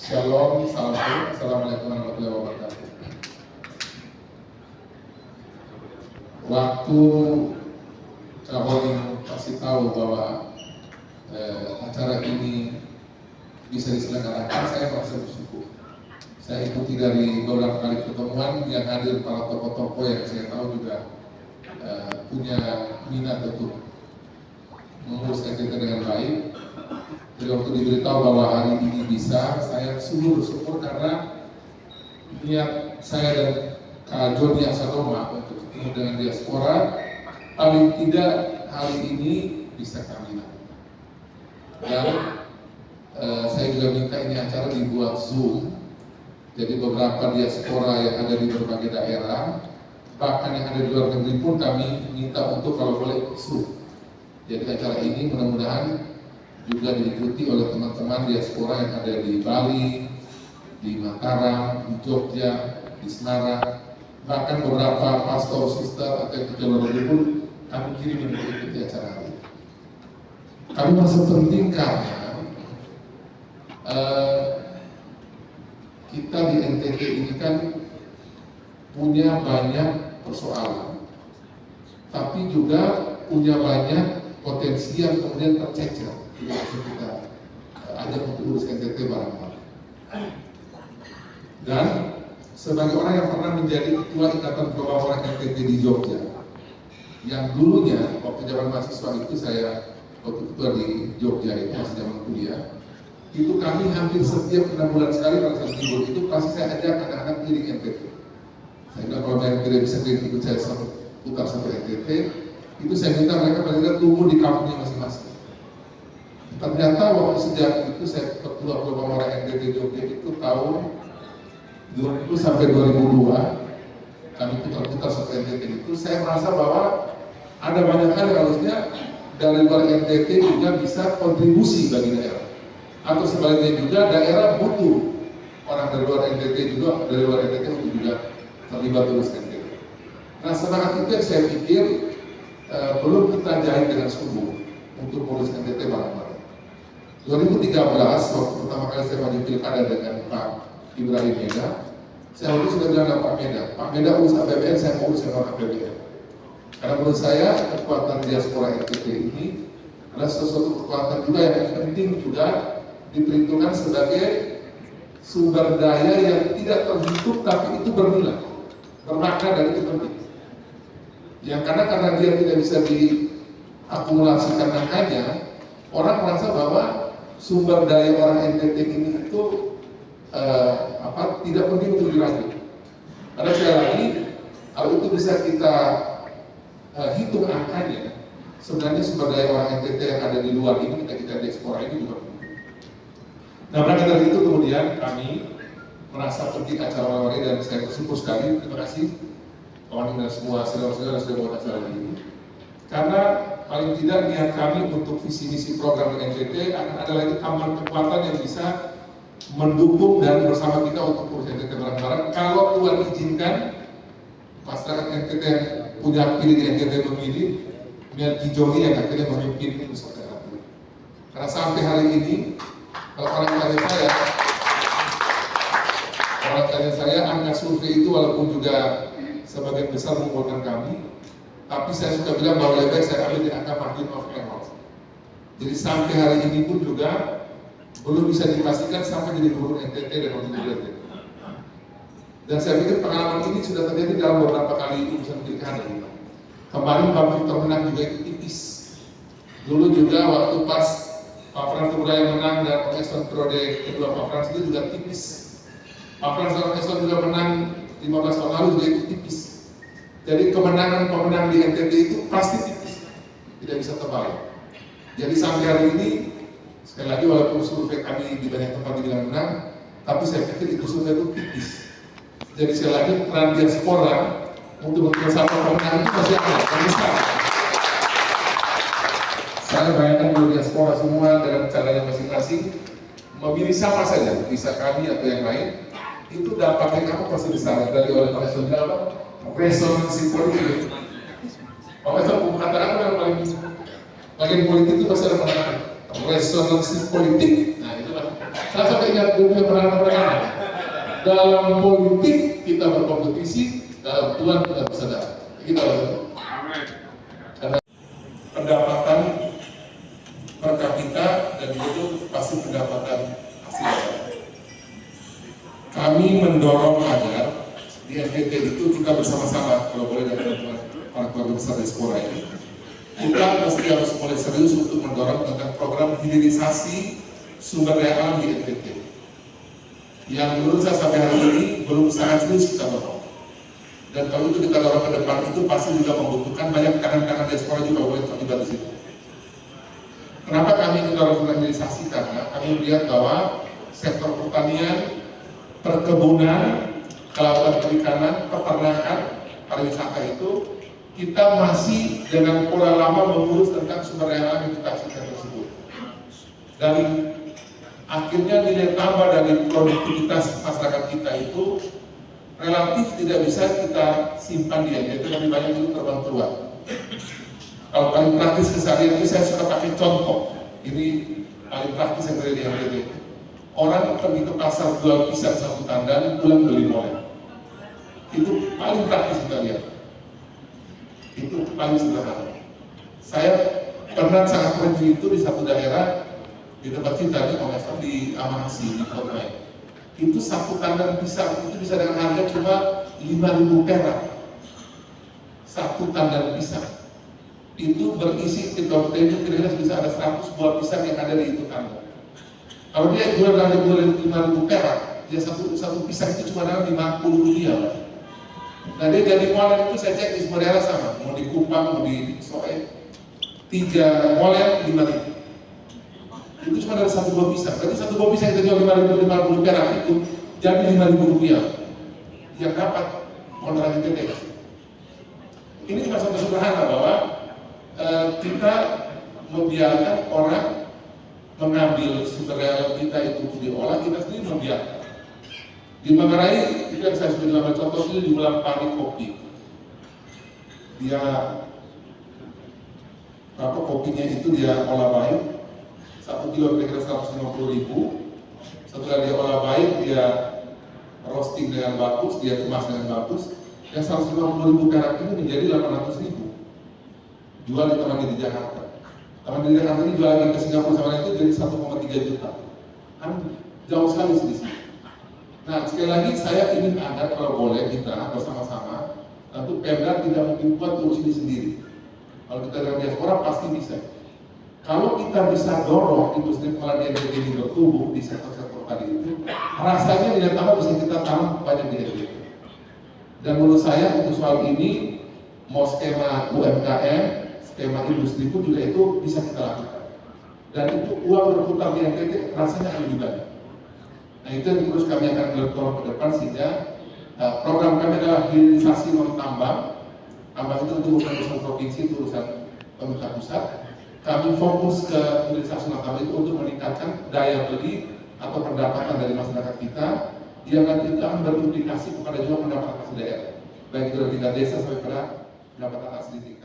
Shalom, salam sejahtera, assalamualaikum warahmatullahi wabarakatuh. Waktu Caholing kasih tahu bahwa acara ini bisa diselenggarakan, saya merasa bersyukur. Saya ikuti dari beberapa kali pertemuan yang hadir para tokoh-tokoh yang saya tahu juga punya minat untuk mengurus NTT dengan baik. Jadi waktu diberitahu bahwa hari ini bisa, saya sungguh bersyukur karena niat saya dan Kak Joni Asadoma untuk ketemu dengan diaspora, paling tidak hari ini bisa kami lakukan. Dan saya juga minta ini acara dibuat Zoom. Jadi beberapa diaspora yang ada di berbagai daerah, bahkan yang ada di luar negeri pun kami minta untuk kalau boleh Zoom. Jadi acara ini mudah-mudahan juga diikuti oleh teman-teman diaspora yang ada di Bali, di Mataram, di Jogja, di Semarang, bahkan beberapa pastor, sister atau yang di luar negeri pun kami kirim untuk mengikuti acara ini. Kami merasa penting karena kita di NTT ini kan punya banyak persoalan, tapi juga punya banyak potensi yang kemudian tercecer. Tidak bisa kita ajak untuk urus NTT bareng-bareng. Dan sebagai orang yang pernah menjadi ketua ikatan kelompok orang NTT di Jogja, yang dulunya waktu zaman mahasiswa itu saya waktu ketua di Jogja itu masih zaman kuliah, itu kami hampir setiap 6 bulan sekali pada saat libur itu pasti saya ajak anak-anak keliling NTT. Saya bilang kalau mereka tidak bisa ikut saya putar sampai NTT, itu saya minta mereka paling tidak tunggu di kampungnya masing-masing. Ternyata waktu sejak itu saya ketua kelompok orang NTT Jogja itu tahun 2000 sampai 2002 kami putar-putar sampai NTT itu, saya merasa bahwa ada banyak hal yang harusnya dari luar NTT juga bisa kontribusi bagi daerah, atau sebaliknya juga daerah butuh orang dari luar NTT juga dari luar NTT untuk juga terlibat urus NTT. Nah semangat itu yang saya pikir belum kita jahit dengan sungguh untuk urus NTT bareng-bareng. 2013 waktu pertama kali saya maju pilkada dengan Pak Ibrahim Meda, saya waktu sudah bilang dengan Pak Meda urus APBN, saya mau urus dengan APBN. Karena menurut saya kekuatan diaspora NTT ini adalah sesuatu kekuatan juga yang penting juga diperhitungkan sebagai sumber daya yang tidak terhitung tapi itu bernilai, bermakna dan itu penting. Yang karena dia tidak bisa diakumulasikan angkanya, orang merasa bahwa sumber daya orang NTT ini itu tidak penting untuk diragukan. Karena sekali lagi, kalau itu bisa kita hitung angkanya, sebenarnya sumber daya orang NTT yang ada di luar ini, kita diaspora ini juga penting. Nah, maka dari itu kemudian kami merasa penting acara malam ini dan saya bersyukur sekali, terima kasih kawan dan semua saudara-saudara sudah buat acara ini. Karena paling tidak niat kami untuk visi misi program NTT akan ada lagi tambahan kekuatan yang bisa mendukung dan bersama kita untuk urus NTT bareng-bareng. Kalau Tuhan izinkan masyarakat NTT yang punya pilih di NTT memilih Melki Joni yang akhirnya memimpin Nusa Tenggara Timur. Karena sampai hari ini kalau orang tanya saya angka survei itu walaupun juga sebagian besar mengumpulkan kami, tapi saya suka bilang bahwa lebih baik saya ambil di angka margin of error. Jadi sampai hari ini pun juga belum bisa dipastikan sampai jadi gubernur NTT dan wakil gubernur NTT. Dan saya pikir pengalaman ini sudah terjadi dalam beberapa kali urusan pilkada. Kemarin Pak Victor menang juga itu tipis. Dulu juga waktu pas Pak Frans yang menang dan Pak Eston periode kedua Pak Frans itu juga tipis. Pak Frans dan Pak Eston juga menang 15 tahun lalu juga itu tipis. Jadi kemenangan pemenang di NTT itu pasti tipis, tidak bisa tebal. Jadi sampai hari ini, sekali lagi walaupun survei kami di banyak tempat dibilang menang, tapi saya pikir itu survei itu tipis. Jadi sekali lagi peran diaspora untuk bersama pemenang itu masih ada, yang besar. Saya bayangkan kalau diaspora semua dengan caranya masing-masing memilih siapa saja, bisa kami atau yang lain, itu dampaknya kamu pasti besar dari oleh Pak Saudara. Resonansi politik. Pak Eston mengatakan yang paling politik itu pasti ada resonansi politik. Nah itulah Saya sampai ingat dunia pernah dalam politik kita berkompetisi, dalam Tuhan kita bersaudara. Kita karena pendapatan per kapita dan itu pasti pendapatan asli. Kami mendorong agar di NTT itu kita bersama-sama, kalau boleh dari teman-teman para keluarga besar diaspora ini, kita pasti harus mulai serius untuk mendorong tentang program hilirisasi sumber daya alam di NTT. Yang menurut saya sampai hari ini belum sangat serius kita dorong. Dan kalau itu kita dorong ke depan itu pasti juga membutuhkan banyak kanan-kanan diaspora juga boleh terlibat di situ. Kenapa kami mendorong tentang hilirisasi? Karena kami melihat bahwa sektor pertanian, perkebunan, kelautan perikanan, peternakan, pariwisata itu kita masih dengan pola lama mengurus tentang sumber daya alam yang kita hasilkan tersebut. Dan akhirnya nilai tambah dari produktivitas masyarakat kita itu relatif tidak bisa kita simpan di NTT, lebih banyak itu terbang keluar. Kalau paling praktis keseharian ini saya suka pakai contoh. Ini paling praktis yang terjadi di NTT. Orang pergi ke pasar jual pisang satu tandan, pulang beli molen. Itu paling praktis kita lihat. Itu paling sederhana. Saya pernah sangat pergi itu di satu daerah di tempat kita di Amansi di Kota. Itu satu tandan pisang itu bisa dengan harga cuma 5.000 perak. Satu tandan pisang itu berisi kita kira-kira bisa ada 100 buah pisang yang ada di itu tandan. Kalau dia jual dari 5.000 perak, dia satu pisang itu cuma dalam 50 rupiah. Nah dia jadi molen itu saya cek di semua daerah sama, mau di Kupang, mau di Soe, 3 molen 5.000. Itu cuma dari satu buah pisang. Berarti satu buah pisang kita jual 5.050 perak itu jadi 5.000 rupiah. Yang dapat kontrak NTT. Ini cuma satu sederhana bahwa kita membiarkan orang mengambil sumber daya alam kita itu diolah, kita sendiri membiarkan. Di Manggarai, itu yang saya sudah ambil contoh itu di Bulan Pari Kopi. Dia kopinya itu dia olah baik. 1 kilo kira-kira 150.000. Setelah dia olah baik, dia roasting dengan bagus, dia kemas dengan bagus. Yang 150.000 perak ini menjadi 800.000. Jual di teman di Jakarta. Teman di Jakarta ini jual lagi ke Singapura sama itu jadi 1,3 juta. Kan jauh sekali di sini. Nah sekali lagi saya ingin agar kalau boleh kita bersama-sama, tentu Pemda tidak mungkin buat urus ini sendiri. Kalau kita dari diaspora pasti bisa. Kalau kita bisa dorong industri pengolahan NTT ini bertumbuh di sektor-sektor tadi itu, rasanya nilai tambah bisa kita tanam banyak di NTT. Dan menurut saya untuk soal ini, mau skema UMKM, skema industri pun juga itu bisa kita lakukan. Dan itu uang berputar di NTT rasanya akan lebih banyak. Nah itu yang terus kami akan dorong ke depan sehingga program kami adalah hilirisasi non tambang. Tambang itu untuk urusan provinsi, itu urusan pemerintah pusat. Kami fokus ke hilirisasi non tambang itu untuk meningkatkan daya beli atau pendapatan dari masyarakat kita yang nanti itu akan berimplikasi kepada juga pendapatan asli daerah, baik itu dari tingkat desa sampai pada pendapatan asli tingkat.